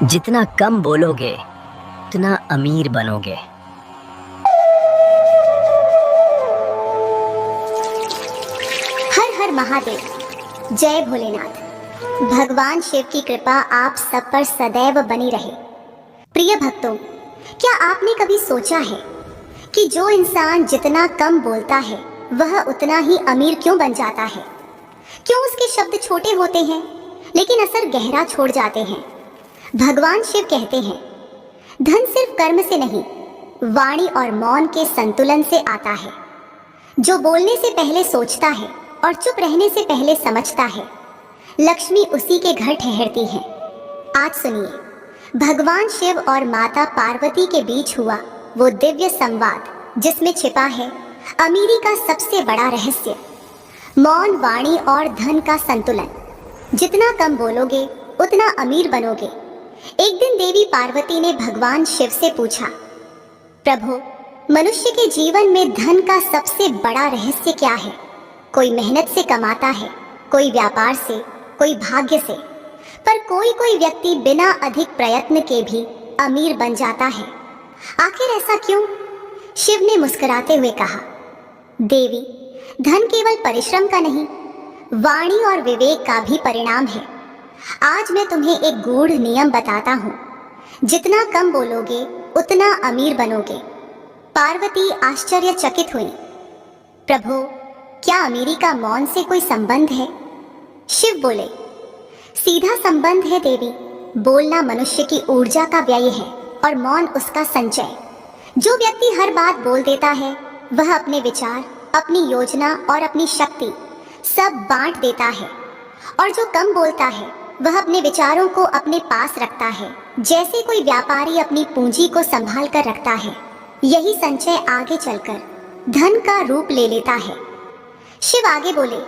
जितना कम बोलोगे उतना अमीर बनोगे। हर हर महादेव। जय भोलेनाथ। भगवान शिव की कृपा आप सब पर सदैव बनी रहे। प्रिय भक्तों, क्या आपने कभी सोचा है कि जो इंसान जितना कम बोलता है वह उतना ही अमीर क्यों बन जाता है? क्यों उसके शब्द छोटे होते हैं लेकिन असर गहरा छोड़ जाते हैं? भगवान शिव कहते हैं, धन सिर्फ कर्म से नहीं, वाणी और मौन के संतुलन से आता है। जो बोलने से पहले सोचता है और चुप रहने से पहले समझता है, लक्ष्मी उसी के घर ठहरती है। आज सुनिए, भगवान शिव और माता पार्वती के बीच हुआ वो दिव्य संवाद, जिसमें छिपा है अमीरी का सबसे बड़ा रहस्य, मौन, वाणी और धन का संतुलन। जितना कम बोलोगे उतना अमीर बनोगे। एक दिन देवी पार्वती ने भगवान शिव से पूछा, प्रभु, मनुष्य के जीवन में धन का सबसे बड़ा रहस्य क्या है? कोई मेहनत से कमाता है, कोई व्यापार से, कोई भाग्य से, पर कोई कोई व्यक्ति बिना अधिक प्रयत्न के भी अमीर बन जाता है। आखिर ऐसा क्यों? शिव ने मुस्कुराते हुए कहा, देवी, धन केवल परिश्रम का नहीं, वाणी और विवेक का भी परिणाम है। आज मैं तुम्हें एक गूढ़ नियम बताता हूँ, जितना कम बोलोगे उतना अमीर बनोगे। पार्वती आश्चर्यचकित हुई, प्रभु, क्या अमीरी का मौन से कोई संबंध है? शिव बोले, सीधा संबंध है देवी। बोलना मनुष्य की ऊर्जा का व्यय है और मौन उसका संचय। जो व्यक्ति हर बात बोल देता है वह अपने विचार, अपनी योजना और अपनी शक्ति सब बांट देता है, और जो कम बोलता है वह अपने विचारों को अपने पास रखता है, जैसे कोई व्यापारी अपनी पूंजी को संभाल कर रखता है। यही संचय आगे चलकर धन का रूप ले लेता है। शिव आगे बोले,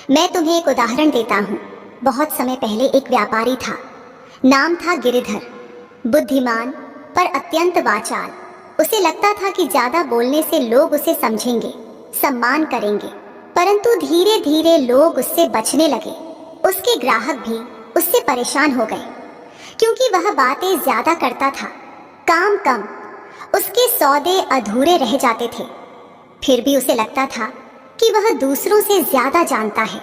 मैं तुम्हें एक उदाहरण देता हूँ। बहुत समय पहले एक व्यापारी था, नाम था गिरिधर। बुद्धिमान पर अत्यंत वाचाल। उसे लगता था कि ज्यादा बोलने से लोग उसे समझेंगे, सम्मान करेंगे, परंतु धीरे धीरे लोग उससे बचने लगे। उसके ग्राहक भी उससे परेशान हो गए, क्योंकि वह बातें ज्यादा करता था, काम कम। उसके सौदे अधूरे रह जाते थे। फिर भी उसे लगता था कि वह दूसरों से ज्यादा जानता है।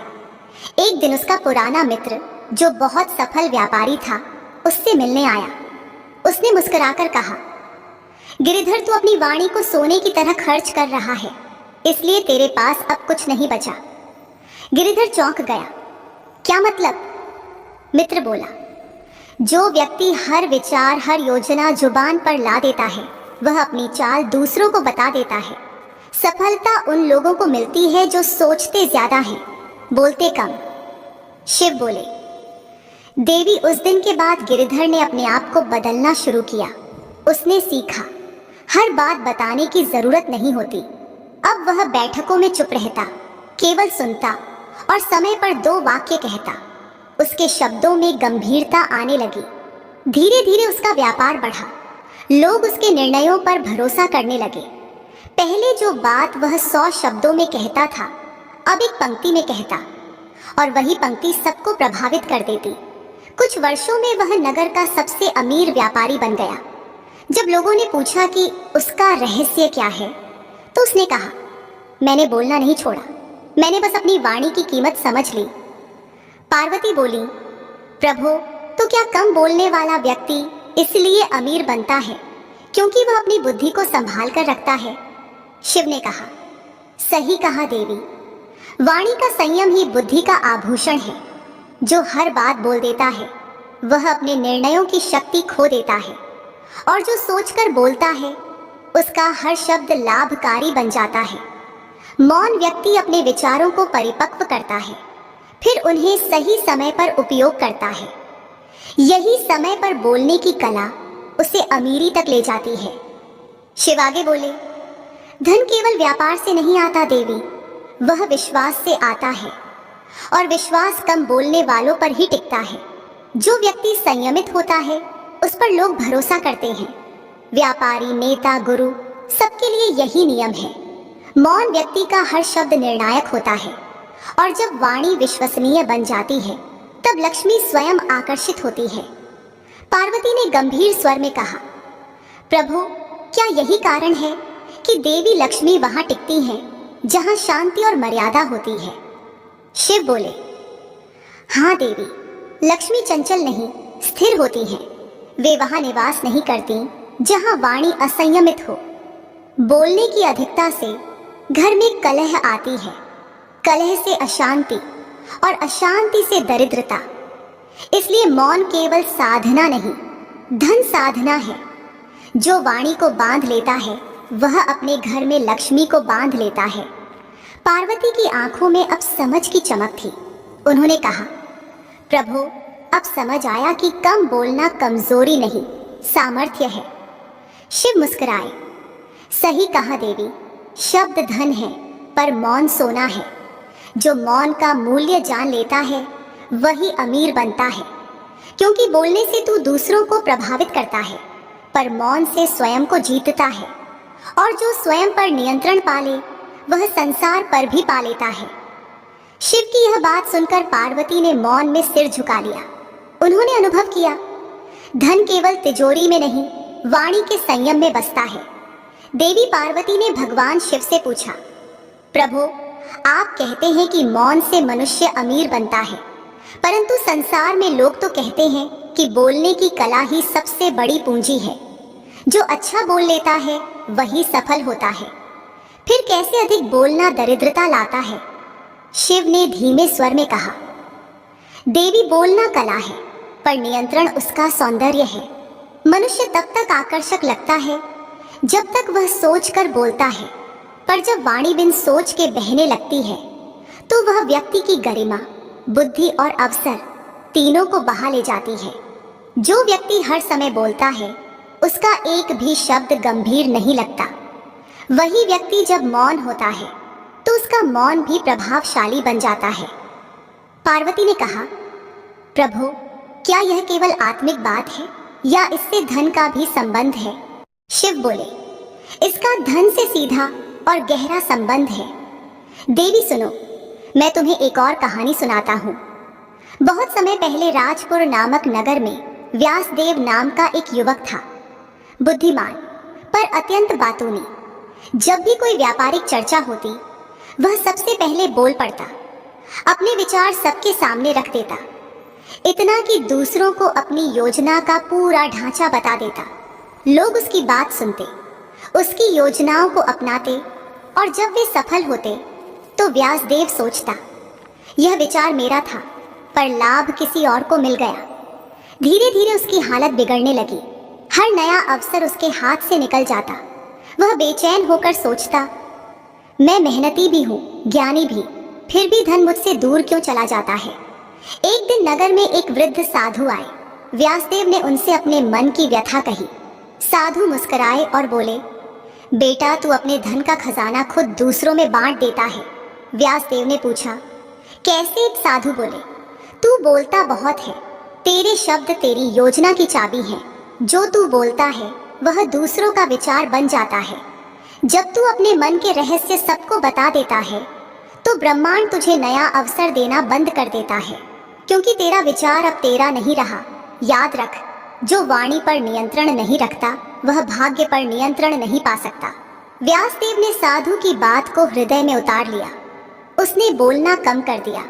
एक दिन उसका पुराना मित्र, जो बहुत सफल व्यापारी था, उससे मिलने आया। उसने मुस्कुराकर कहा, गिरिधर, तू अपनी वाणी को सोने की तरह खर्च कर रहा है, इसलिए तेरे पास अब कुछ नहीं बचा। गिरिधर चौंक गया। क्या मतलब? मित्र बोला, जो व्यक्ति हर विचार, हर योजना जुबान पर ला देता है, वह अपनी चाल दूसरों को बता देता है। सफलता उन लोगों को मिलती है जो सोचते ज्यादा हैं, बोलते कम। शिव बोले, देवी, उस दिन के बाद गिरिधर ने अपने आप को बदलना शुरू किया। उसने सीखा, हर बात बताने की जरूरत नहीं होती। अब वह बैठकों में चुप रहता, केवल सुनता और समय पर 2 वाक्य कहता। उसके शब्दों में गंभीरता आने लगी। धीरे धीरे उसका व्यापार बढ़ा। लोग उसके निर्णयों पर भरोसा करने लगे। पहले जो बात वह 100 शब्दों में कहता था, अब एक पंक्ति में कहता, और वही पंक्ति सबको प्रभावित कर देती। कुछ वर्षों में वह नगर का सबसे अमीर व्यापारी बन गया। जब लोगों ने पूछा कि उसका रहस्य क्या है, तो उसने कहा, मैंने बोलना नहीं छोड़ा, मैंने बस अपनी वाणी की कीमत समझ ली। पार्वती बोली, प्रभु, तो क्या कम बोलने वाला व्यक्ति इसलिए अमीर बनता है क्योंकि वह अपनी बुद्धि को संभाल कर रखता है? शिव ने कहा, सही कहा देवी। वाणी का संयम ही बुद्धि का आभूषण है। जो हर बात बोल देता है वह अपने निर्णयों की शक्ति खो देता है, और जो सोचकर बोलता है उसका हर शब्द लाभकारी बन जाता है। मौन व्यक्ति अपने विचारों को परिपक्व करता है, फिर उन्हें सही समय पर उपयोग करता है। यही समय पर बोलने की कला उसे अमीरी तक ले जाती है। शिव आगे बोले, धन केवल व्यापार से नहीं आता देवी, वह विश्वास से आता है, और विश्वास कम बोलने वालों पर ही टिकता है। जो व्यक्ति संयमित होता है उस पर लोग भरोसा करते हैं। व्यापारी, नेता, गुरु, सबके लिए यही नियम है। मौन व्यक्ति का हर शब्द निर्णायक होता है, और जब वाणी विश्वसनीय बन जाती है तब लक्ष्मी स्वयं आकर्षित होती है। पार्वती ने गंभीर स्वर में कहा, प्रभु, क्या यही कारण है कि देवी लक्ष्मी वहां टिकती हैं जहां शांति और मर्यादा होती है? शिव बोले, हाँ देवी, लक्ष्मी चंचल नहीं, स्थिर होती हैं। वे वहां निवास नहीं करती जहां वाणी असंयमित हो। बोलने की अधिकता से घर में कलह आती है, कलह से अशांति और अशांति से दरिद्रता। इसलिए मौन केवल साधना नहीं, धन साधना है। जो वाणी को बांध लेता है वह अपने घर में लक्ष्मी को बांध लेता है। पार्वती की आंखों में अब समझ की चमक थी। उन्होंने कहा, प्रभु, अब समझ आया कि कम बोलना कमजोरी नहीं, सामर्थ्य है। शिव मुस्कुराए, सही कहा देवी, शब्द धन है पर मौन सोना है। जो मौन का मूल्य जान लेता है वही अमीर बनता है, क्योंकि बोलने से तू दूसरों को प्रभावित करता है पर मौन से स्वयं को जीतता है। और जो स्वयं पर नियंत्रण पाले वह संसार पर भी पा लेता है। शिव की यह बात सुनकर पार्वती ने मौन में सिर झुका लिया। उन्होंने अनुभव किया, धन केवल तिजोरी में नहीं, वाणी के संयम में बसता है। देवी पार्वती ने भगवान शिव से पूछा, प्रभु, आप कहते हैं कि मौन से मनुष्य अमीर बनता है, परंतु संसार में लोग तो कहते हैं कि बोलने की कला ही सबसे बड़ी पूंजी है। जो अच्छा बोल लेता है वही सफल होता है। फिर कैसे अधिक बोलना दरिद्रता लाता है? शिव ने धीमे स्वर में कहा, देवी, बोलना कला है पर नियंत्रण उसका सौंदर्य है। मनुष्य तब तक आकर्षक लगता है जब तक वह सोचकर बोलता है, पर जब वाणी बिन सोच के बहने लगती है तो वह व्यक्ति की गरिमा, बुद्धि और अवसर तीनों को बहा ले जाती है। जो व्यक्ति हर समय बोलता है उसका एक भी शब्द गंभीर नहीं लगता। वही व्यक्ति जब मौन होता है तो उसका मौन भी प्रभावशाली बन जाता है। पार्वती ने कहा, प्रभु, क्या यह केवल आत्मिक बात है या इससे धन का भी संबंध है? शिव बोले, इसका धन से सीधा और गहरा संबंध है। देवी सुनो, मैं तुम्हें एक और कहानी सुनाता हूँ। बहुत समय पहले राजपुर नामक नगर में व्यासदेव नाम का एक युवक था। बुद्धिमान पर अत्यंत बातूनी। जब भी कोई व्यापारिक चर्चा होती वह सबसे पहले बोल पड़ता, अपने विचार सबके सामने रख देता, इतना कि दूसरों को अपनी योजना का पूरा ढांचा बता देता। लोग उसकी बात सुनते, उसकी योजनाओं को अपनाते और जब वे सफल होते तो व्यासदेव सोचता, यह विचार मेरा था पर लाभ किसी और को मिल गया। धीरे धीरे उसकी हालत बिगड़ने लगी। हर नया अवसर उसके हाथ से निकल जाता। वह बेचैन होकर सोचता, मैं मेहनती भी हूँ, ज्ञानी भी, फिर भी धन मुझसे दूर क्यों चला जाता है। एक दिन नगर में एक वृद्ध साधु आए। व्यासदेव ने उनसे अपने मन की व्यथा कही। साधु मुस्कुराए और बोले, बेटा, तू अपने धन का खजाना खुद दूसरों में बांट देता है। व्यासदेव ने पूछा, कैसे? साधु बोले, तू बोलता बहुत है, तेरे शब्द तेरी योजना की चाबी हैं। जो तू बोलता है वह दूसरों का विचार बन जाता है। जब तू अपने मन के रहस्य सबको बता देता है तो ब्रह्मांड तुझे नया अवसर देना बंद कर देता है, क्योंकि तेरा विचार अब तेरा नहीं रहा। याद रख, जो वाणी पर नियंत्रण नहीं रखता वह भाग्य पर नियंत्रण नहीं पा सकता। व्यासदेव ने साधु की बात को हृदय में उतार लिया। उसने बोलना कम कर दिया।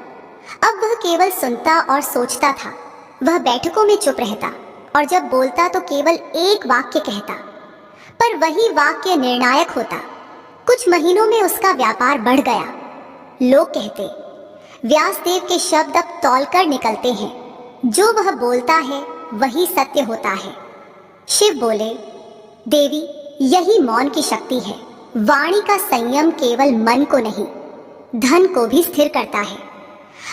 अब वह केवल सुनता और सोचता था। वह बैठकों में चुप रहता और जब बोलता तो केवल एक वाक्य कहता, पर वही वाक्य निर्णायक होता। कुछ महीनों में उसका व्यापार बढ़ गया। लोग कहते, व्यासदेव के शब्द अब तौलकर निकलते हैं। जो वह बोलता है वही सत्य होता है। शिव बोले, देवी, यही मौन की शक्ति है। वाणी का संयम केवल मन को नहीं, धन को भी स्थिर करता है।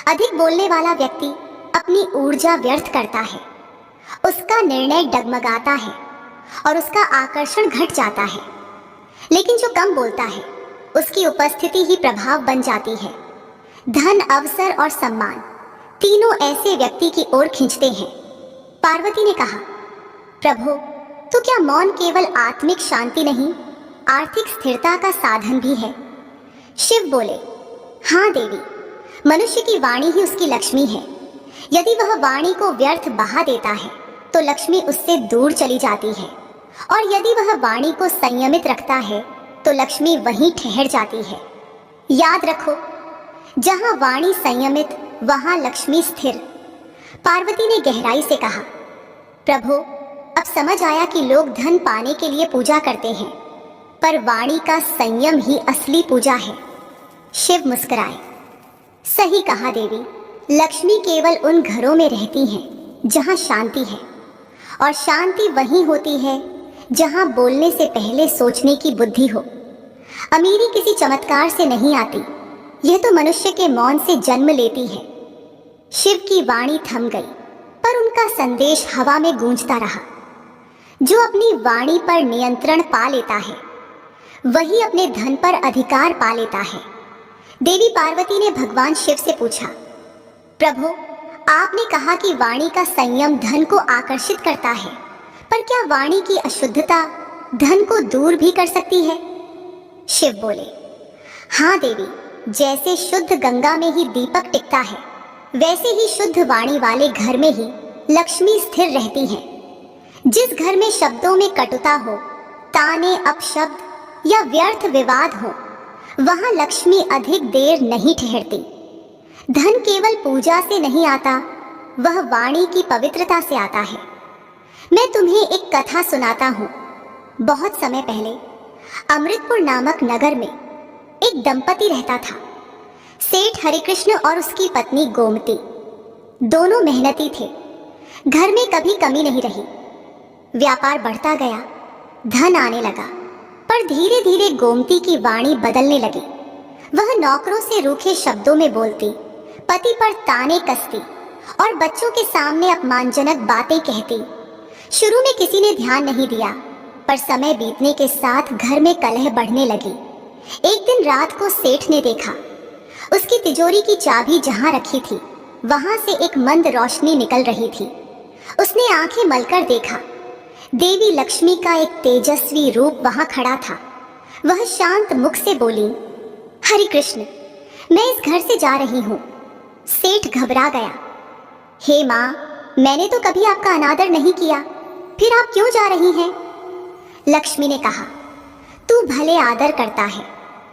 अधिक बोलने वाला व्यक्ति अपनी ऊर्जा व्यर्थ करता है, उसका निर्णय डगमगाता है और उसका आकर्षण घट जाता है। लेकिन जो कम बोलता है उसकी उपस्थिति ही प्रभाव बन जाती है। धन, अवसर और सम्मान तीनों ऐसे व्यक्ति की ओर खींचते हैं। पार्वती ने कहा, प्रभु, तो क्या मौन केवल आत्मिक शांति नहीं, आर्थिक स्थिरता का साधन भी है? शिव बोले, हाँ देवी, मनुष्य की वाणी ही उसकी लक्ष्मी है। यदि वह वाणी को व्यर्थ बहा देता है तो लक्ष्मी उससे दूर चली जाती है, और यदि वह वाणी को संयमित रखता है तो लक्ष्मी वहीं ठहर जाती है। याद रखो, जहां वाणी संयमित वहां लक्ष्मी स्थिर। पार्वती ने गहराई से कहा, प्रभु, अब समझ आया कि लोग धन पाने के लिए पूजा करते हैं, पर वाणी का संयम ही असली पूजा है। शिव मुस्कुराए, सही कहा देवी, लक्ष्मी केवल उन घरों में रहती हैं जहां शांति है, और शांति वहीं होती है जहां बोलने से पहले सोचने की बुद्धि हो। अमीरी किसी चमत्कार से नहीं आती, यह तो मनुष्य के मौन से जन्म लेती है। शिव की वाणी थम गई, पर उनका संदेश हवा में गूंजता रहा। जो अपनी वाणी पर नियंत्रण पा लेता है वही अपने धन पर अधिकार पा लेता है। देवी पार्वती ने भगवान शिव से पूछा, प्रभु, आपने कहा कि वाणी का संयम धन को आकर्षित करता है, पर क्या वाणी की अशुद्धता धन को दूर भी कर सकती है? शिव बोले, हाँ देवी, जैसे शुद्ध गंगा में ही दीपक टिकता है, वैसे ही शुद्ध वाणी वाले घर में ही लक्ष्मी स्थिर रहती है। जिस घर में शब्दों में कटुता हो, ताने, अपशब्द या व्यर्थ विवाद हो, वहां लक्ष्मी अधिक देर नहीं ठहरती। धन केवल पूजा से नहीं आता, वह वाणी की पवित्रता से आता है। मैं तुम्हें एक कथा सुनाता हूँ। बहुत समय पहले अमृतपुर नामक नगर में एक दंपति रहता था। सेठ हरिकृष्ण और उसकी पत्नी गोमती दोनों मेहनती थे। घर में कभी कमी नहीं रही। व्यापार बढ़ता गया, धन आने लगा, पर धीरे धीरे गोमती की वाणी बदलने लगी। वह नौकरों से रूखे शब्दों में बोलती, पति पर ताने कसती और बच्चों के सामने अपमानजनक बातें कहती। शुरू में किसी ने ध्यान नहीं दिया, पर समय बीतने के साथ घर में कलह बढ़ने लगी। एक दिन रात को सेठ ने देखा, उसकी तिजोरी की चाबी जहां रखी थी वहां से एक मंद रोशनी निकल रही थी। उसने आंखें मलकर देखा, देवी लक्ष्मी का एक तेजस्वी रूप वहां खड़ा था। वह शांत मुख से बोली, हरि कृष्ण, मैं इस घर से जा रही हूँ। सेठ घबरा गया। हे माँ, मैंने तो कभी आपका अनादर नहीं किया, फिर आप क्यों जा रही हैं? लक्ष्मी ने कहा, तू भले आदर करता है,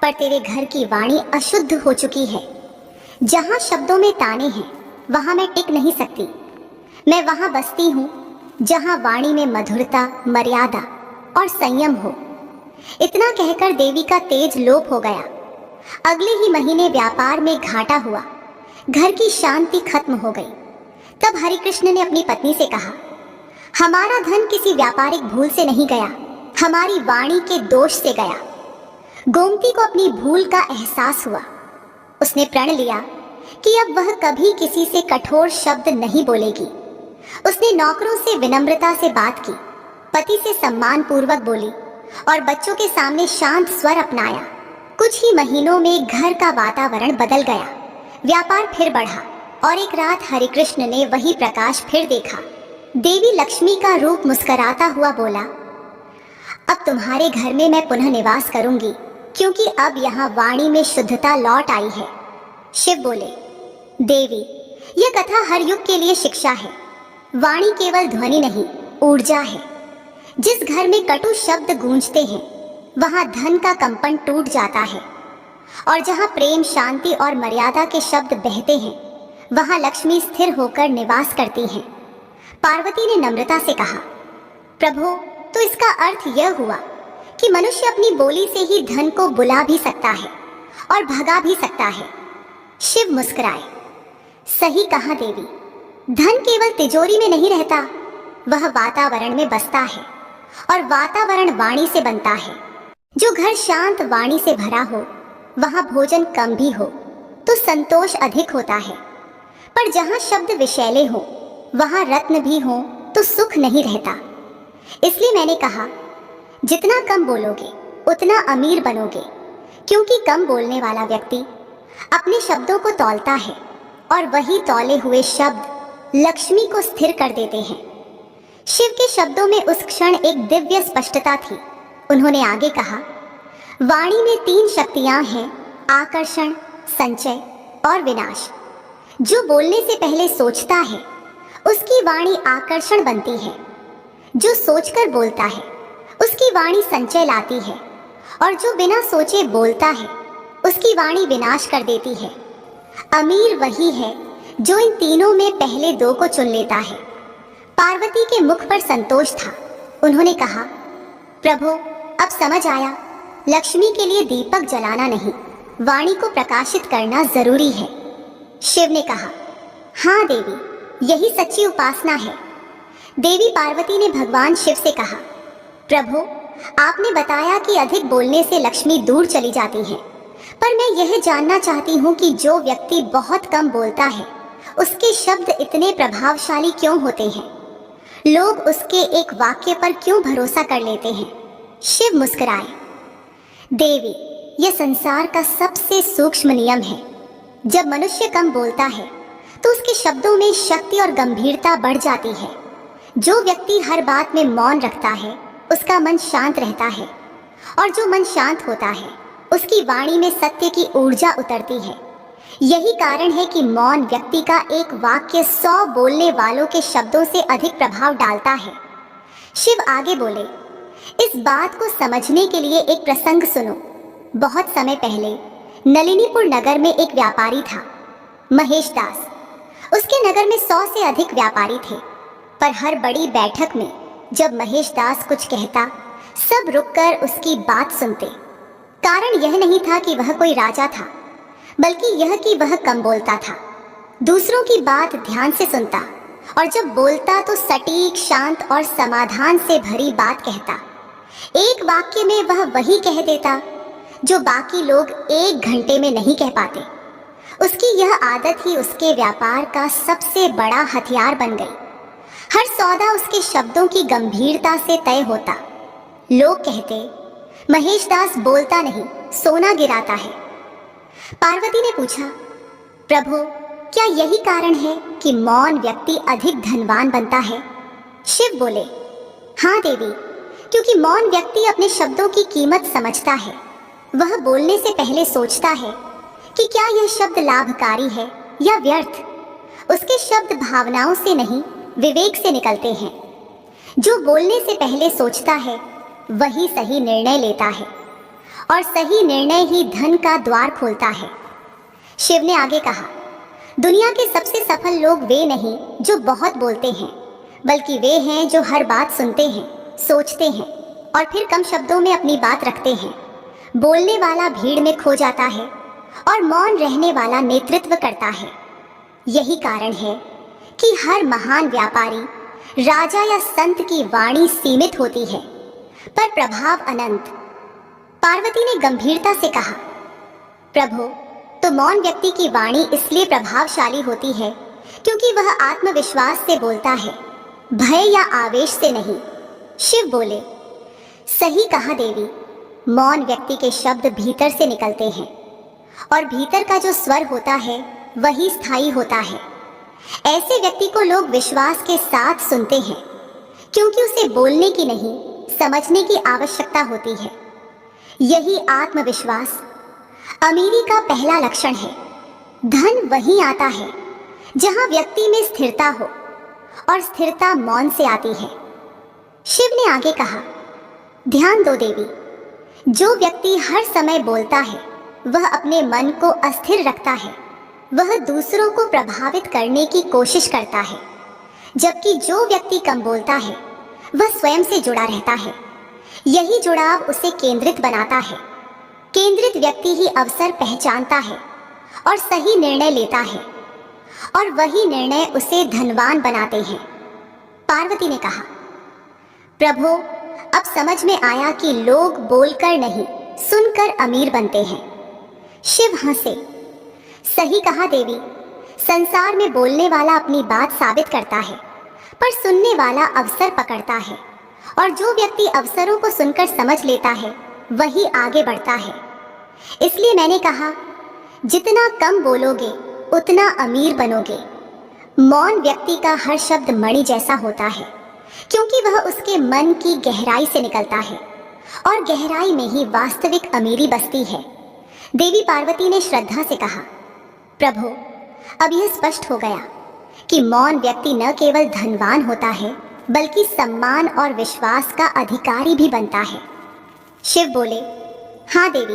पर तेरे घर की वाणी अशुद्ध हो चुकी है। जहां शब्दों में ताने हैं वहां मैं टिक नहीं सकती। मैं वहां बसती हूँ जहां वाणी में मधुरता, मर्यादा और संयम हो। इतना कहकर देवी का तेज लोप हो गया। अगले ही महीने व्यापार में घाटा हुआ, घर की शांति खत्म हो गई। तब हरिकृष्ण ने अपनी पत्नी से कहा, हमारा धन किसी व्यापारिक भूल से नहीं गया, हमारी वाणी के दोष से गया। गोमती को अपनी भूल का एहसास हुआ। उसने प्रण लिया कि अब वह कभी किसी से कठोर शब्द नहीं बोलेगी। उसने नौकरों से विनम्रता से बात की, पति से सम्मान पूर्वक बोली और बच्चों के सामने शांत स्वर अपनाया। कुछ ही महीनों में घर का वातावरण बदल गया। व्यापार फिर बढ़ा और एक रात हरिकृष्ण ने वही प्रकाश फिर देखा। देवी लक्ष्मी का रूप मुस्कुराता हुआ बोला, अब तुम्हारे घर में मैं पुनः निवास करूंगी, क्योंकि अब यहाँ वाणी में शुद्धता लौट आई है। शिव बोले, देवी, यह कथा हर युग के लिए शिक्षा है। वाणी केवल ध्वनि नहीं, ऊर्जा है। जिस घर में कटु शब्द गूंजते हैं वहां धन का कंपन टूट जाता है, और जहां प्रेम, शांति और मर्यादा के शब्द बहते हैं वहां लक्ष्मी स्थिर होकर निवास करती हैं। पार्वती ने नम्रता से कहा, प्रभु, तो इसका अर्थ यह हुआ कि मनुष्य अपनी बोली से ही धन को बुला भी सकता है और भगा भी सकता है। शिव मुस्कुराए, सही कहा देवी, धन केवल तिजोरी में नहीं रहता, वह वातावरण में बसता है, और वातावरण वाणी से बनता है। जो घर शांत वाणी से भरा हो वहां भोजन कम भी हो तो संतोष अधिक होता है, पर जहां शब्द विषैले हो वहां रत्न भी हो तो सुख नहीं रहता। इसलिए मैंने कहा, जितना कम बोलोगे उतना अमीर बनोगे, क्योंकि कम बोलने वाला व्यक्ति अपने शब्दों को तौलता है और वही तौले हुए शब्द लक्ष्मी को स्थिर कर देते हैं। शिव के शब्दों में उस क्षण एक दिव्य स्पष्टता थी। उन्होंने आगे कहा, वाणी में 3 शक्तियां हैं, आकर्षण, संचय और विनाश। जो बोलने से पहले सोचता है उसकी वाणी आकर्षण बनती है। जो सोचकर बोलता है उसकी वाणी संचय लाती है, और जो बिना सोचे बोलता है उसकी वाणी विनाश कर देती है। अमीर वही है जो इन तीनों में पहले दो को चुन लेता है। पार्वती के मुख पर संतोष था। उन्होंने कहा, प्रभु अब समझ आया, लक्ष्मी के लिए दीपक जलाना नहीं, वाणी को प्रकाशित करना जरूरी है। शिव ने कहा, हाँ देवी, यही सच्ची उपासना है। देवी पार्वती ने भगवान शिव से कहा, प्रभु आपने बताया कि अधिक बोलने से लक्ष्मी दूर चली जाती है, पर मैं यह जानना चाहती हूँ कि जो व्यक्ति बहुत कम बोलता है उसके शब्द इतने प्रभावशाली क्यों होते हैं? लोग उसके एक वाक्य पर क्यों भरोसा कर लेते हैं? शिव मुस्कुराए, देवी यह संसार का सबसे सूक्ष्म नियम है। जब मनुष्य कम बोलता है तो उसके शब्दों में शक्ति और गंभीरता बढ़ जाती है। जो व्यक्ति हर बात में मौन रखता है उसका मन शांत रहता है, और जो मन शांत होता है उसकी वाणी में सत्य की ऊर्जा उतरती है। यही कारण है कि मौन व्यक्ति का एक वाक्य 100 बोलने वालों के शब्दों से अधिक प्रभाव डालता है। शिव आगे बोले, इस बात को समझने के लिए एक प्रसंग सुनो। बहुत समय पहले नलिनीपुर नगर में एक व्यापारी था, महेश दास। उसके नगर में 100 से अधिक व्यापारी थे, पर हर बड़ी बैठक में जब महेश दास कुछ कहता, सब रुककर उसकी बात सुनते। कारण यह नहीं था कि वह कोई राजा था, बल्कि यह कि वह कम बोलता था, दूसरों की बात ध्यान से सुनता, और जब बोलता तो सटीक, शांत और समाधान से भरी बात कहता। एक वाक्य में वह वही कह देता जो बाकी लोग 1 घंटे में नहीं कह पाते। उसकी यह आदत ही उसके व्यापार का सबसे बड़ा हथियार बन गई। हर सौदा उसके शब्दों की गंभीरता से तय होता। लोग कहते, महेश दास बोलता नहीं, सोना गिराता है। पार्वती ने पूछा, प्रभु क्या यही कारण है कि मौन व्यक्ति अधिक धनवान बनता है? शिव बोले, हाँ देवी, क्योंकि मौन व्यक्ति अपने शब्दों की कीमत समझता है। वह बोलने से पहले सोचता है कि क्या यह शब्द लाभकारी है या व्यर्थ। उसके शब्द भावनाओं से नहीं, विवेक से निकलते हैं। जो बोलने से पहले सोचता है वही सही निर्णय लेता है, और सही निर्णय ही धन का द्वार खोलता है। शिव ने आगे कहा, दुनिया के सबसे सफल लोग वे नहीं जो बहुत बोलते हैं, बल्कि वे हैं जो हर बात सुनते हैं, सोचते हैं और फिर कम शब्दों में अपनी बात रखते हैं। बोलने वाला भीड़ में खो जाता है और मौन रहने वाला नेतृत्व करता है। यही कारण है कि हर महान व्यापारी, राजा या संत की वाणी सीमित होती है, पर प्रभाव अनंत। पार्वती ने गंभीरता से कहा, प्रभु तो मौन व्यक्ति की वाणी इसलिए प्रभावशाली होती है क्योंकि वह आत्मविश्वास से बोलता है, भय या आवेश से नहीं। शिव बोले, सही कहा देवी, मौन व्यक्ति के शब्द भीतर से निकलते हैं, और भीतर का जो स्वर होता है वही स्थायी होता है। ऐसे व्यक्ति को लोग विश्वास के साथ सुनते हैं, क्योंकि उसे बोलने की नहीं, समझने की आवश्यकता होती है। यही आत्मविश्वास अमीरी का पहला लक्षण है। धन वहीं आता है जहां व्यक्ति में स्थिरता हो, और स्थिरता मौन से आती है। शिव ने आगे कहा, ध्यान दो देवी, जो व्यक्ति हर समय बोलता है वह अपने मन को अस्थिर रखता है। वह दूसरों को प्रभावित करने की कोशिश करता है, जबकि जो व्यक्ति कम बोलता है वह स्वयं से जुड़ा रहता है। यही जुड़ाव उसे केंद्रित बनाता है। केंद्रित व्यक्ति ही अवसर पहचानता है और सही निर्णय लेता है, और वही निर्णय उसे धनवान बनाते हैं। पार्वती ने कहा, प्रभु अब समझ में आया कि लोग बोलकर नहीं, सुनकर अमीर बनते हैं। शिव हंसे, सही कहा देवी, संसार में बोलने वाला अपनी बात साबित करता है, पर सुनने वाला अवसर पकड़ता है, और जो व्यक्ति अवसरों को सुनकर समझ लेता है वही आगे बढ़ता है। इसलिए मैंने कहा, जितना कम बोलोगे उतना अमीर बनोगे। मौन व्यक्ति का हर शब्द मणि जैसा होता है, क्योंकि वह उसके मन की गहराई से निकलता है, और गहराई में ही वास्तविक अमीरी बसती है। देवी पार्वती ने श्रद्धा से कहा, प्रभु अब यह स्पष्ट हो गया कि मौन व्यक्ति न केवल धनवान होता है बल्कि सम्मान और विश्वास का अधिकारी भी बनता है। शिव बोले, हाँ देवी,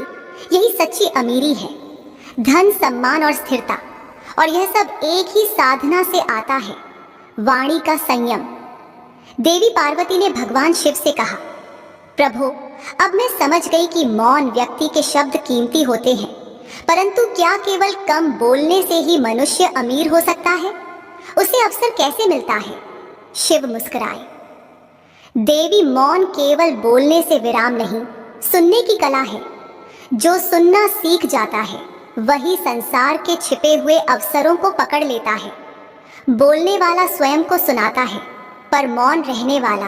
यही सच्ची अमीरी है। धन, सम्मान और स्थिरता, और यह सब एक ही साधना से आता है, वाणी का संयम। देवी पार्वती ने भगवान शिव से कहा, प्रभु, अब मैं समझ गई कि मौन व्यक्ति के शब्द कीमती होते हैं, परंतु क्या केवल कम बोलने से ही मनुष्य अमीर हो सकता है? उसे अवसर कैसे मिलता है? शिव मुस्कुराए। देवी, मौन केवल बोलने से विराम नहीं, सुनने की कला है। जो सुनना सीख जाता है वही संसार के छिपे हुए अवसरों को पकड़ लेता है। बोलने वाला स्वयं को सुनाता है, पर मौन रहने वाला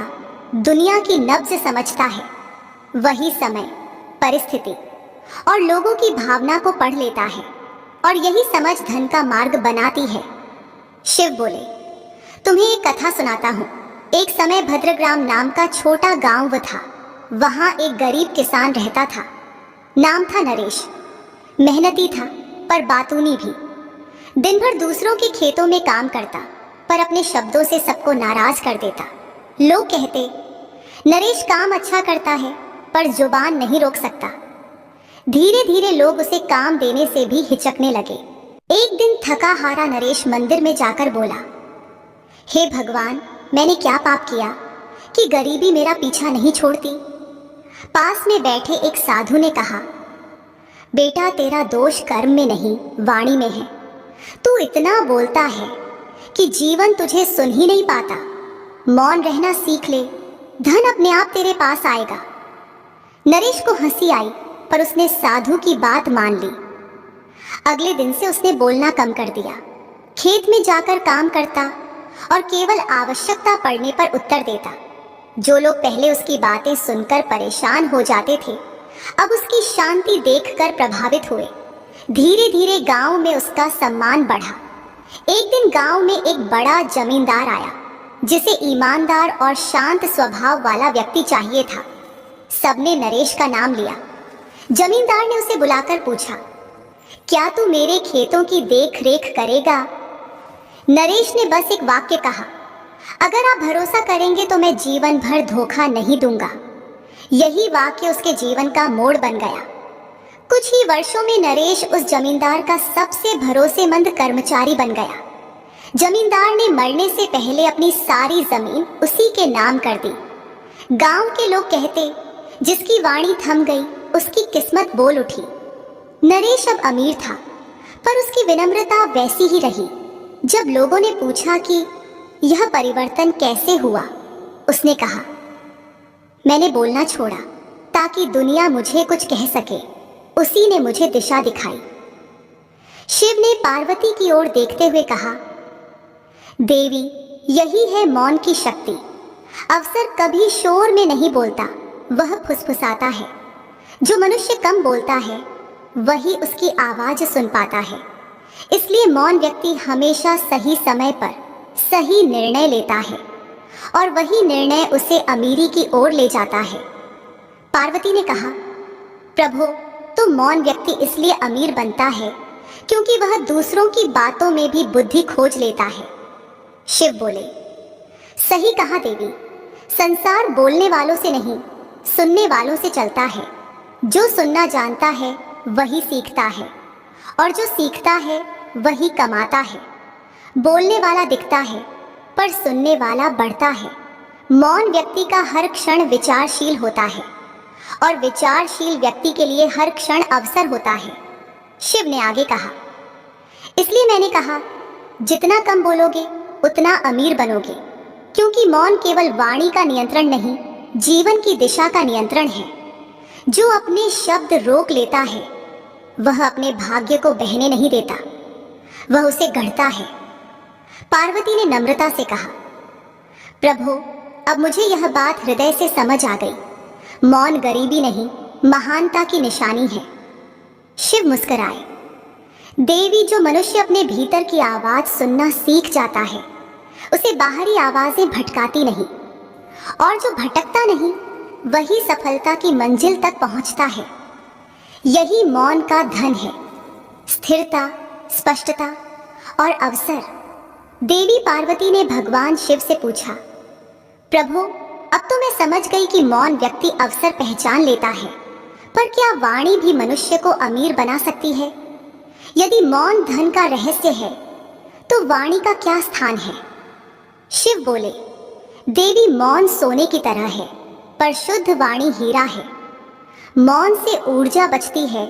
दुनिया की नब्ज समझता है। वही समय, परिस्थिति और लोगों की भावना को पढ़ लेता है, और यही समझ धन का मार्ग बनाती है। शिव बोले, तुम्हें एक कथा सुनाता हूँ। एक समय भद्रग्राम नाम का छोटा गांव था। वहां एक गरीब किसान रहता था। नाम था नरेश। मेहनती था पर बातूनी भी। दिन भर दूसरों के खेतों में काम करता, पर अपने शब्दों से सबको नाराज कर देता। लोग कहते, नरेश काम अच्छा करता है पर जुबान नहीं रोक सकता। धीरे धीरे लोग उसे काम देने से भी हिचकने लगे। एक दिन थका हारा नरेश मंदिर में जाकर बोला, हे भगवान, मैंने क्या पाप किया कि गरीबी मेरा पीछा नहीं छोड़ती? पास में बैठे एक साधु ने कहा, बेटा, तेरा दोष कर्म में नहीं, वाणी में है। तू इतना बोलता है कि जीवन तुझे सुन ही नहीं पाता। मौन रहना सीख ले, धन अपने आप तेरे पास आएगा। नरेश को हंसी आई, पर उसने साधु की बात मान ली। अगले दिन से उसने बोलना कम कर दिया। खेत में जाकर काम करता और केवल आवश्यकता पड़ने पर उत्तर देता। जो लोग पहले उसकी बातें सुनकर परेशान हो जाते थे, अब उसकी शांति देखकर प्रभावित हुए। धीरे धीरे गांव में उसका सम्मान बढ़ा। एक दिन गांव में एक बड़ा जमींदार आया, जिसे ईमानदार और शांत स्वभाव वाला व्यक्ति चाहिए था। सबने नरेश का नाम लिया। जमींदार ने उसे बुलाकर पूछा, क्या तू मेरे खेतों की देख रेख करेगा? नरेश ने बस एक वाक्य कहा, अगर आप भरोसा करेंगे तो मैं जीवन भर धोखा नहीं दूंगा। यही वाक्य उसके जीवन का मोड़ बन गया। कुछ ही वर्षों में नरेश उस जमींदार का सबसे भरोसेमंद कर्मचारी बन गया। जमींदार ने मरने से पहले अपनी सारी जमीन उसी के नाम कर दी। गांव के लोग कहते, जिसकी वाणी थम गई उसकी किस्मत बोल उठी। नरेश अब अमीर था, पर उसकी विनम्रता वैसी ही रही। जब लोगों ने पूछा कि यह परिवर्तन कैसे हुआ, उसने कहा, मैंने बोलना छोड़ा ताकि दुनिया मुझे कुछ कह सके। उसी ने मुझे दिशा दिखाई। शिव ने पार्वती की ओर देखते हुए कहा, देवी, यही है मौन की शक्ति। अवसर कभी शोर में नहीं बोलता, वह फुसफुसाता है। जो मनुष्य कम बोलता है वही उसकी आवाज सुन पाता है। इसलिए मौन व्यक्ति हमेशा सही समय पर सही निर्णय लेता है, और वही निर्णय उसे अमीरी की ओर ले जाता है। पार्वती ने कहा, प्रभु, तो मौन व्यक्ति इसलिए अमीर बनता है क्योंकि वह दूसरों की बातों में भी बुद्धि खोज लेता है। शिव बोले, सही कहा देवी, संसार बोलने वालों से नहीं, सुनने वालों से चलता है। जो सुनना जानता है वही सीखता है, और जो सीखता है वही कमाता है। बोलने वाला दिखता है, पर सुनने वाला बढ़ता है। मौन व्यक्ति का हर क्षण विचारशील होता है, और विचारशील व्यक्ति के लिए हर क्षण अवसर होता है। शिव ने आगे कहा, इसलिए मैंने कहा, जितना कम बोलोगे उतना अमीर बनोगे, क्योंकि मौन केवल वाणी का नियंत्रण नहीं, जीवन की दिशा का नियंत्रण है। जो अपने शब्द रोक लेता है वह अपने भाग्य को बहने नहीं देता, वह उसे गढ़ता है। पार्वती ने नम्रता से कहा, प्रभु, अब मुझे यह बात हृदय से समझ आ गई। मौन गरीबी नहीं, महानता की निशानी है। शिव मुस्कुराए। देवी, जो मनुष्य अपने भीतर की आवाज सुनना सीख जाता है उसे बाहरी आवाजें भटकाती नहीं, और जो भटकता नहीं वही सफलता की मंजिल तक पहुंचता है। यही मौन का धन है, स्थिरता, स्पष्टता और अवसर। देवी पार्वती ने भगवान शिव से पूछा, प्रभु, अब तो मैं समझ गई कि मौन व्यक्ति अवसर पहचान लेता है, पर क्या वाणी भी मनुष्य को अमीर बना सकती है? यदि मौन धन का रहस्य है, तो वाणी का क्या स्थान है? शिव बोले, देवी, मौन सोने की तरह है, पर शुद्ध वाणी हीरा है। मौन से ऊर्जा बचती है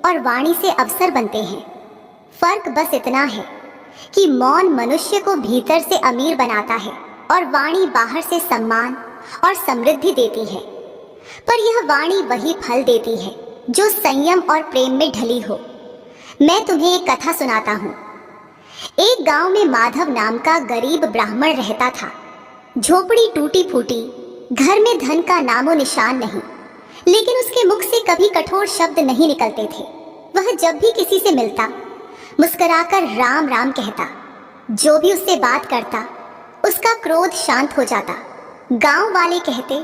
और वाणी से अवसर बनते हैं। फर्क बस इतना है कि मौन मनुष्य को भीतर से अमीर बनाता है और वाणी बाहर से सम्मान और समृद्धि देती है। पर यह वाणी वही फल देती है जो संयम और प्रेम में ढली हो। मैं तुम्हें एक कथा सुनाता हूँ। एक गांव में माधव नाम का गरीब ब्राह्मण रहता था। झोपड़ी टूटी फूटी, घर में धन का नामो निशान नहीं, लेकिन उसके मुख से कभी कठोर शब्द नहीं निकलते थे। वह जब भी किसी से मिलता, मुस्कुराकर राम राम कहता। जो भी उससे बात करता, उसका क्रोध शांत हो जाता। गांव वाले कहते,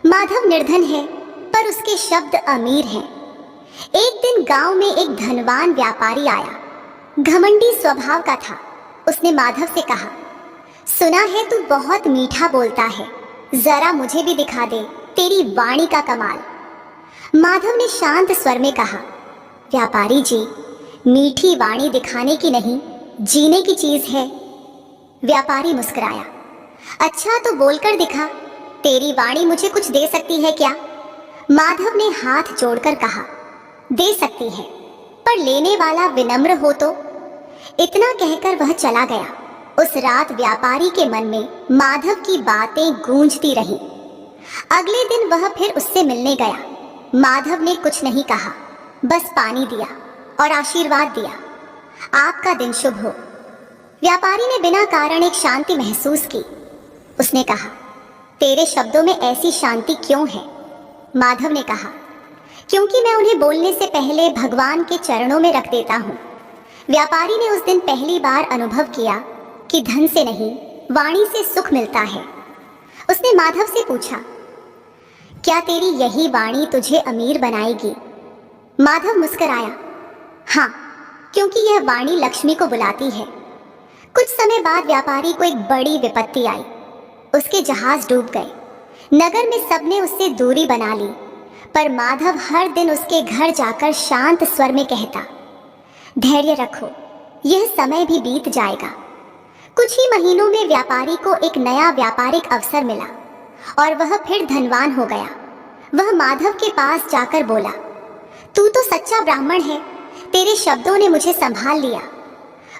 माधव निर्धन है, पर उसके शब्द अमीर हैं। एक दिन गांव में एक धनवान व्यापारी आया। घमंडी स्वभाव का था। उसने माधव से कहा, सुना है तू बहुत मीठा बोलता है, जरा मुझे भी दिखा दे तेरी वाणी का कमाल। माधव ने शांत स्वर में कहा, व्यापारी जी, मीठी वाणी दिखाने की नहीं, जीने की चीज है। व्यापारी मुस्कुराया, अच्छा तो बोलकर दिखा, तेरी वाणी मुझे कुछ दे सकती है क्या? माधव ने हाथ जोड़कर कहा, दे सकती है, पर लेने वाला विनम्र हो तो। इतना कहकर वह चला गया। उस रात व्यापारी के मन में माधव की बातें गूंजती रहीं। अगले दिन वह फिर उससे मिलने गया। माधव ने कुछ नहीं कहा, बस पानी दिया और आशीर्वाद दिया, आपका दिन शुभ हो। व्यापारी ने बिना कारण एक शांति महसूस की। उसने कहा, तेरे शब्दों में ऐसी शांति क्यों है? माधव ने कहा, क्योंकि मैं उन्हें बोलने से पहले भगवान के चरणों में रख देता हूँ। व्यापारी ने उस दिन पहली बार अनुभव किया कि धन से नहीं, वाणी से सुख मिलता है। उसने माधव से पूछा, क्या तेरी यही वाणी तुझे अमीर बनाएगी? माधव मुस्कुराया, हाँ, क्योंकि यह वाणी लक्ष्मी को बुलाती है। कुछ समय बाद व्यापारी को एक बड़ी विपत्ति आई। उसके जहाज डूब गए। नगर में सबने उससे दूरी बना ली, पर माधव हर दिन उसके घर जाकर शांत स्वर में कहता, धैर्य रखो, यह समय भी बीत जाएगा। कुछ ही महीनों में व्यापारी को एक नया व्यापारिक अवसर मिला और वह फिर धनवान हो गया। वह माधव के पास जाकर बोला, तू तो सच्चा ब्राह्मण है, तेरे शब्दों ने मुझे संभाल लिया।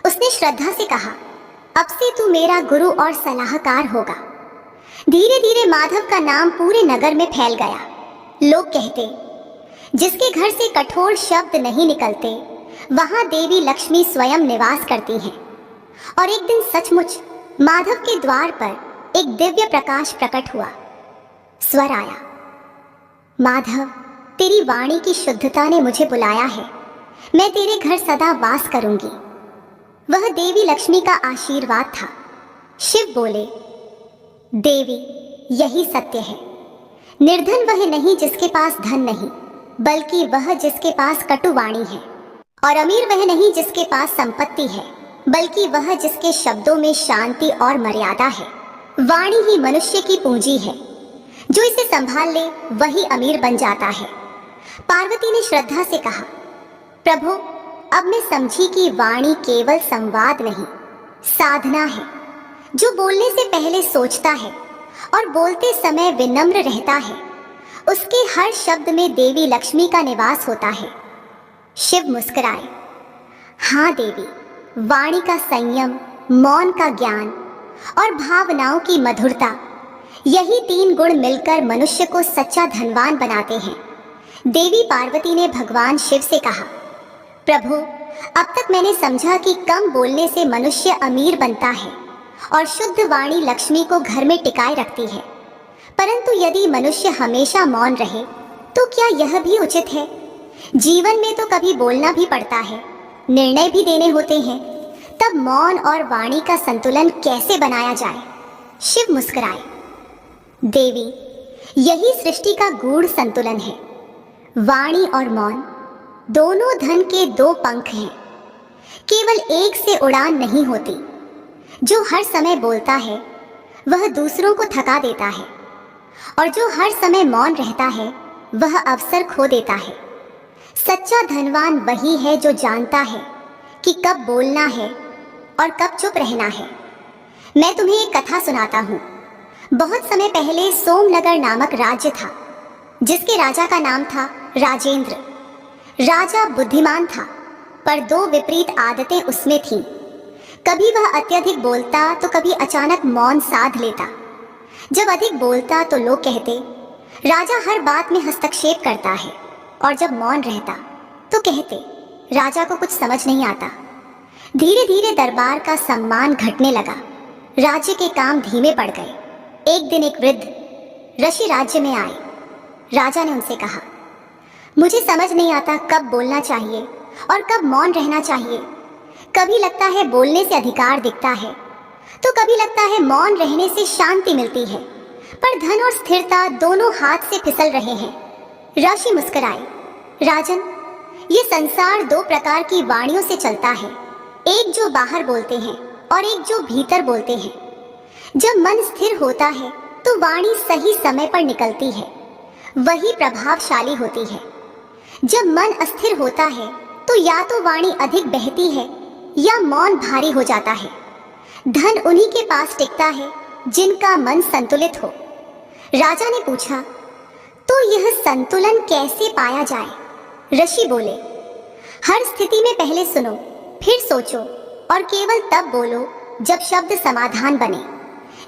उसने श्रद्धा से कहा, अब से तू मेरा गुरु और सलाहकार होगा। धीरे धीरे माधव का नाम पूरे नगर में फैल गया। लोग कहते, जिसके घर से कठोर शब्द नहीं निकलते, वहां देवी लक्ष्मी स्वयं निवास करती हैं। और एक दिन सचमुच माधव के द्वार पर एक दिव्य प्रकाश प्रकट हुआ। स्वर आया, माधव, तेरी वाणी की शुद्धता ने मुझे बुलाया है, मैं तेरे घर सदा वास करूंगी। वह देवी लक्ष्मी का आशीर्वाद था। शिव बोले, देवी, यही सत्य है। निर्धन वह नहीं जिसके पास धन नहीं, बल्कि वह जिसके पास कटु वाणी है। और अमीर वह नहीं जिसके पास संपत्ति है, बल्कि वह जिसके शब्दों में शांति और मर्यादा है। वाणी ही मनुष्य की पूंजी है, जो इसे संभाल ले वही अमीर बन जाता है। पार्वती ने श्रद्धा से कहा, प्रभु, अब मैं समझी कि वाणी केवल संवाद नहीं, साधना है। जो बोलने से पहले सोचता है और बोलते समय विनम्र रहता है, उसके हर शब्द में देवी लक्ष्मी का निवास होता है। शिव मुस्कुराए, हाँ देवी, वाणी का संयम, मौन का ज्ञान और भावनाओं की मधुरता, यही तीन गुण मिलकर मनुष्य को सच्चा धनवान बनाते हैं। देवी पार्वती ने भगवान शिव से कहा, प्रभु, अब तक मैंने समझा कि कम बोलने से मनुष्य अमीर बनता है और शुद्ध वाणी लक्ष्मी को घर में टिकाए रखती है। परंतु यदि मनुष्य हमेशा मौन रहे तो क्या यह भी उचित है? जीवन में तो कभी बोलना भी पड़ता है, निर्णय भी देने होते हैं, तब मौन और वाणी का संतुलन कैसे बनाया जाए? शिव मुस्कुराए, देवी, यही सृष्टि का गूढ़ संतुलन है। वाणी और मौन दोनों धन के दो पंख हैं। केवल एक से उड़ान नहीं होती। जो हर समय बोलता है वह दूसरों को थका देता है, और जो हर समय मौन रहता है वह अवसर खो देता है। सच्चा धनवान वही है जो जानता है कि कब बोलना है और कब चुप रहना है। मैं तुम्हें एक कथा सुनाता हूँ। बहुत समय पहले सोमनगर नामक राज्य था, जिसके राजा का नाम था राजेंद्र। राजा बुद्धिमान था, पर दो विपरीत आदतें उसमें थीं। कभी वह अत्यधिक बोलता तो कभी अचानक मौन साध लेता। जब अधिक बोलता तो लोग कहते राजा हर बात में हस्तक्षेप करता है, और जब मौन रहता तो कहते राजा को कुछ समझ नहीं आता। धीरे धीरे दरबार का सम्मान घटने लगा, राज्य के काम धीमे पड़ गए। एक दिन एक वृद्ध ऋषि राज्य में आए। राजा ने उनसे कहा, मुझे समझ नहीं आता कब बोलना चाहिए और कब मौन रहना चाहिए। कभी लगता है बोलने से अधिकार दिखता है, तो कभी लगता है मौन रहने से शांति मिलती है, पर धन और स्थिरता दोनों हाथ से फिसल रहे हैं। ऋषि मुस्कुराए, राजन, ये संसार दो प्रकार की वाणियों से चलता है, एक जो बाहर बोलते हैं और एक जो भीतर बोलते हैं। जब मन स्थिर होता है तो वाणी सही समय पर निकलती है, वही प्रभावशाली होती है। जब मन अस्थिर होता है तो या तो वाणी अधिक बहती है या मौन भारी हो जाता है। धन उन्हीं के पास टिकता है जिनका मन संतुलित हो। राजा ने पूछा, तो यह संतुलन कैसे पाया जाए? ऋषि बोले, हर स्थिति में पहले सुनो, फिर सोचो और केवल तब बोलो जब शब्द समाधान बने।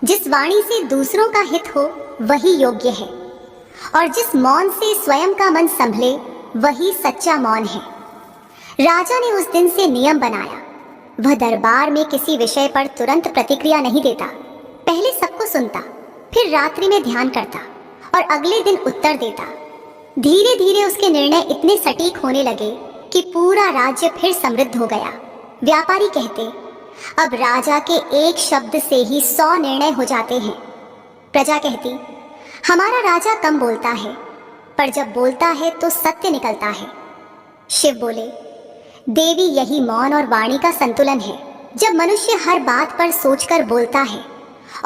जिस वाणी से दूसरों का हित हो वही योग्य है, और जिस मौन से स्वयं का मन संभले वही सच्चा मौन है। राजा ने उस दिन से नियम बनाया। वह दरबार में किसी विषय पर तुरंत प्रतिक्रिया नहीं देता। पहले सबको सुनता, फिर रात्रि में ध्यान करता और अगले दिन उत्तर देता। धीरे धीरे उसके निर्णय इतने सटीक होने लगे कि पूरा राज्य फिर समृद्ध हो गया। व्यापारी कहते, अब राजा के एक शब्द से ही 100 निर्णय हो जाते हैं। प्रजा कहती, हमारा राजा कम बोलता है, पर जब बोलता है तो सत्य निकलता है। शिव बोले, देवी, यही मौन और वाणी का संतुलन है। जब मनुष्य हर बात पर सोचकर बोलता है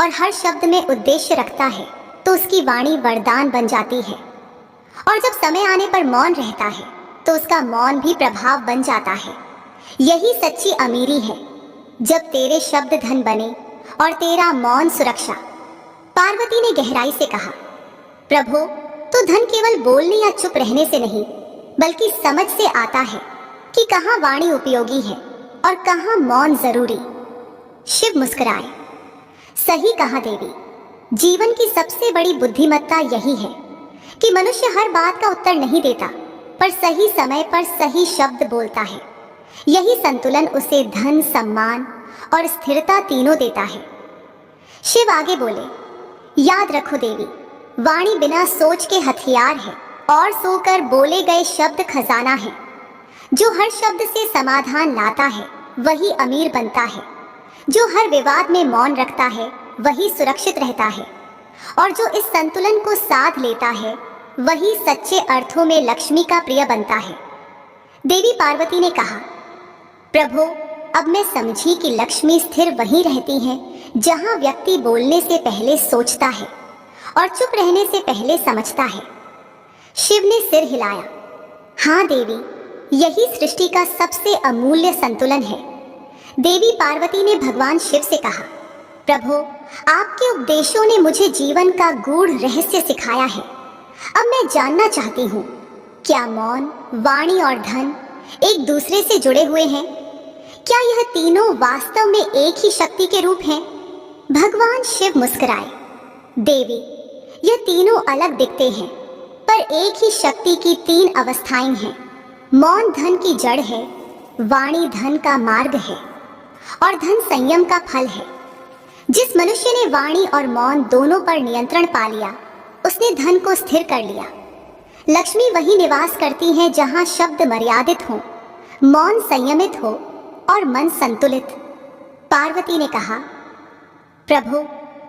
और हर शब्द में उद्देश्य रखता है तो उसकी वाणी वरदान बन जाती है, और जब समय आने पर मौन रहता है तो उसका मौन भी प्रभाव बन जाता है। यही सच्ची अमीरी है, जब तेरे शब्द धन बने और तेरा मौन सुरक्षा। पार्वती ने गहराई से कहा, प्रभु, तो धन केवल बोलने या चुप रहने से नहीं, बल्कि समझ से आता है कि कहाँ वाणी उपयोगी है और कहाँ मौन जरूरी। शिव मुस्कुराए, सही कहा देवी। जीवन की सबसे बड़ी बुद्धिमत्ता यही है कि मनुष्य हर बात का उत्तर नहीं देता, पर सही समय पर सही शब्द बोलता है। यही संतुलन उसे धन, सम्मान और स्थिरता तीनों देता है। शिव आगे बोले, याद रखो देवी, वाणी बिना सोच के हथियार है, और सोकर बोले गए शब्द खजाना है। जो हर शब्द से समाधान लाता है वही अमीर बनता है। जो हर विवाद में मौन रखता है वही सुरक्षित रहता है, और जो इस संतुलन को साध लेता है वही सच्चे अर्थों में लक्ष्मी का प्रिय बनता है। देवी पार्वती ने कहा, प्रभु, अब मैं समझी कि लक्ष्मी स्थिर वहीं रहती हैं जहां व्यक्ति बोलने से पहले सोचता है और चुप रहने से पहले समझता है। शिव ने सिर हिलाया, हाँ देवी, यही सृष्टि का सबसे अमूल्य संतुलन है। देवी पार्वती ने भगवान शिव से कहा, प्रभु, आपके उपदेशों ने मुझे जीवन का गूढ़ रहस्य सिखाया है। अब मैं जानना चाहती हूँ, क्या मौन, वाणी और धन एक दूसरे से जुड़े हुए हैं? क्या यह तीनों वास्तव में एक ही शक्ति के रूप हैं? भगवान शिव मुस्कुराए, देवी, यह तीनों अलग दिखते हैं, पर एक ही शक्ति की 3 अवस्थाएं हैं। मौन धन की जड़ है, वाणी धन का मार्ग है, और धन संयम का फल है। जिस मनुष्य ने वाणी और मौन दोनों पर नियंत्रण पा लिया, उसने धन को स्थिर कर लिया। लक्ष्मी वही निवास करती है जहां शब्द मर्यादित हो, मौन संयमित हो और मन संतुलित। पार्वती ने कहा, प्रभु,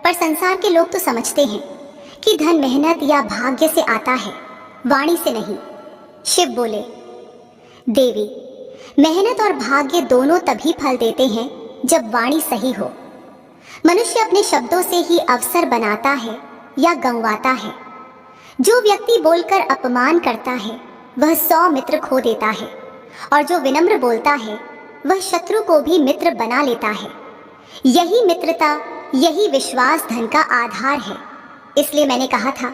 पर संसार के लोग तो समझते हैं कि धन मेहनत या भाग्य से आता है, वाणी से नहीं। शिव बोले, देवी, मेहनत और भाग्य दोनों तभी फल देते हैं जब वाणी सही हो। मनुष्य अपने शब्दों से ही अवसर बनाता है या गंवाता है। जो व्यक्ति बोलकर अपमान करता है वह 100 मित्र खो देता है, और जो विनम्र बोलता है वह शत्रु को भी मित्र बना लेता है। यही मित्रता, यही विश्वास धन का आधार है। इसलिए मैंने कहा था,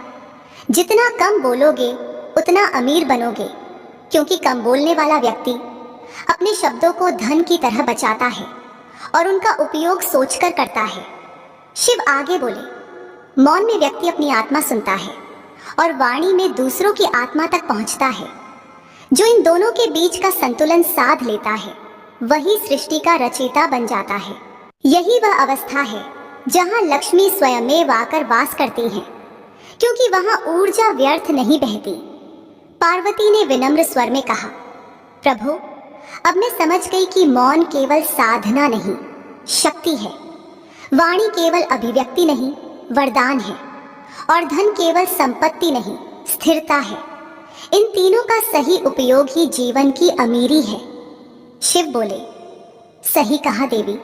जितना कम बोलोगे उतना अमीर बनोगे, क्योंकि कम बोलने वाला व्यक्ति अपने शब्दों को धन की तरह बचाता है और उनका उपयोग सोचकर करता है। शिव आगे बोले, मौन में व्यक्ति अपनी आत्मा सुनता है और वाणी में दूसरों की आत्मा तक पहुंचता है। जो इन दोनों के बीच का संतुलन साध लेता है वही सृष्टि का रचयिता बन जाता है। यही वह अवस्था है जहां लक्ष्मी स्वयमेव आकर वास करती हैं, क्योंकि वहां ऊर्जा व्यर्थ नहीं बहती। पार्वती ने विनम्र स्वर में कहा, प्रभु, अब मैं समझ गई कि मौन केवल साधना नहीं, शक्ति है। वाणी केवल अभिव्यक्ति नहीं, वरदान है। और धन केवल संपत्ति नहीं, स्थिरता है। इन तीनों का सही उपयोग ही जीवन की अमीरी है। शिव बोले, सही कहा देवी।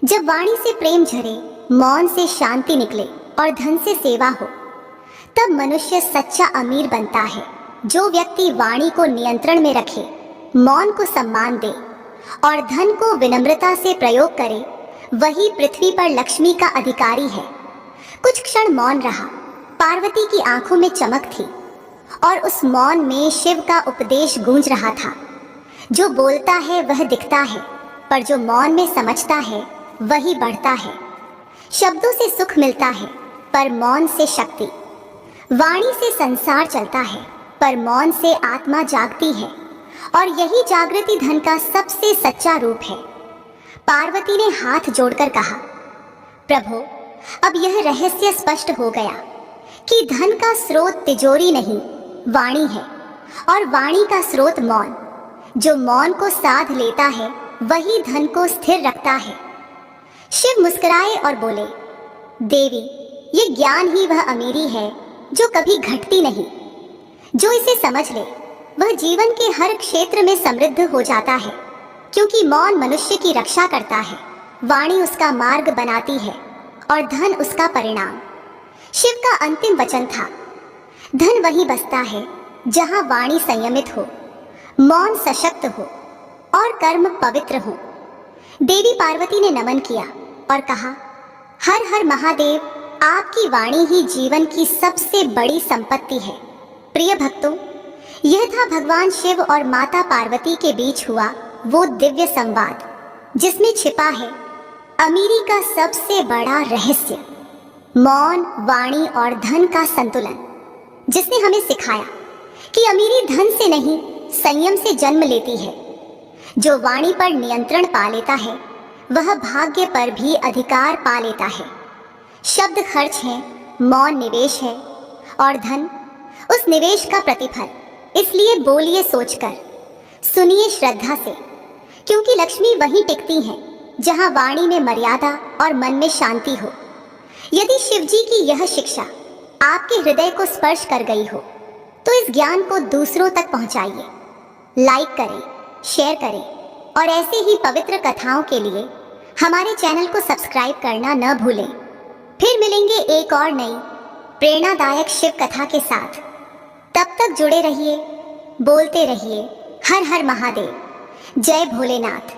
जब वाणी से प्रेम झरे, मौन से शांति निकले और धन से सेवा हो, तब मनुष्य सच्चा अमीर बनता है। जो व्यक्ति वाणी को नियंत्रण में रखे, मौन को सम्मान दे और धन को विनम्रता से प्रयोग करे, वही पृथ्वी पर लक्ष्मी का अधिकारी है। कुछ क्षण मौन रहा। पार्वती की आंखों में चमक थी और उस मौन में शिव का उपदेश गूंज रहा था। जो बोलता है वह दिखता है, पर जो मौन में समझता है वही बढ़ता है। शब्दों से सुख मिलता है, पर मौन से शक्ति। वाणी से संसार चलता है, पर मौन से आत्मा जागती है, और यही जागृति धन का सबसे सच्चा रूप है। पार्वती ने हाथ जोड़कर कहा, प्रभु, अब यह रहस्य स्पष्ट हो गया कि धन का स्रोत तिजोरी नहीं, वाणी है, और वाणी का स्रोत मौन। जो मौन को साध लेता है वही धन को स्थिर रखता है। शिव मुस्कुराए और बोले, देवी, ये ज्ञान ही वह अमीरी है जो कभी घटती नहीं। जो इसे समझ ले वह जीवन के हर क्षेत्र में समृद्ध हो जाता है, क्योंकि मौन मनुष्य की रक्षा करता है, वाणी उसका मार्ग बनाती है और धन उसका परिणाम। शिव का अंतिम वचन था, धन वहीं बसता है जहां वाणी संयमित हो, मौन सशक्त हो और कर्म पवित्र हो। देवी पार्वती ने नमन किया और कहा, हर हर महादेव, आपकी वाणी ही जीवन की सबसे बड़ी संपत्ति है। प्रिय भक्तों, यह था भगवान शिव और माता पार्वती के बीच हुआ वो दिव्य संवाद, जिसमें छिपा है अमीरी का सबसे बड़ा रहस्य, मौन, वाणी और धन का संतुलन, जिसने हमें सिखाया कि अमीरी धन से नहीं, संयम से जन्म लेती है। जो वाणी पर नियंत्रण पा लेता है वह भाग्य पर भी अधिकार पा लेता है। शब्द खर्च है, मौन निवेश है, और धन उस निवेश का प्रतिफल। इसलिए बोलिए सोचकर, सुनिए श्रद्धा से, क्योंकि लक्ष्मी वहीं टिकती हैं जहां वाणी में मर्यादा और मन में शांति हो। यदि शिव जी की यह शिक्षा आपके हृदय को स्पर्श कर गई हो तो इस ज्ञान को दूसरों तक पहुंचाइए। लाइक करें, शेयर करें, और ऐसे ही पवित्र कथाओं के लिए हमारे चैनल को सब्सक्राइब करना न भूलें। फिर मिलेंगे एक और नई प्रेरणादायक शिव कथा के साथ। तब तक जुड़े रहिए, बोलते रहिए, हर हर महादेव, जय भोलेनाथ।